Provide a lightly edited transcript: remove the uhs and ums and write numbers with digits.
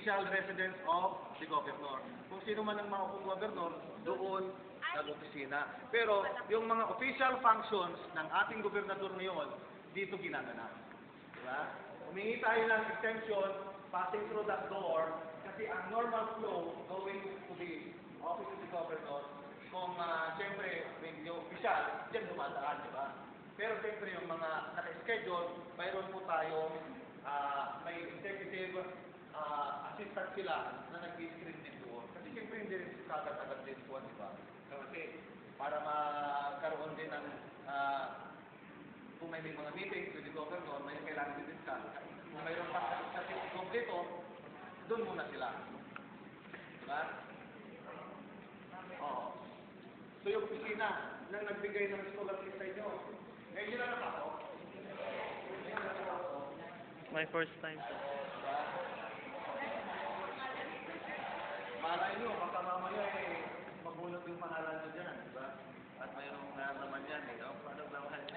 official residence of the governor. Kung sino man ang mga gobernador, doon nag-opisina. Pero yung mga official functions ng ating gobernador ngayon, dito ginaganap. Diba? Humingi tayo ng exemption, passing through that door, kasi ang normal flow going to the office of the governor, kung siyempre medyo official, dyan dumadaan, di ba? Pero siyempre yung mga naka-schedule, mayroon po tayo, may executive assistant sila na nag-screen din doon. Kasi siyempre hindi rin agad-agad din po, di ba? Kasi para magkaroon din ng kung may mga meetings with the governor, may kailangan din discuss. Kung mayroon pa sa kompleto, doon muna sila. Diba? Oo. So yung opisina nang nagbigay ng scholarship sa inyo, ngayon nila na pa ako. My first time po. Malay nyo, baka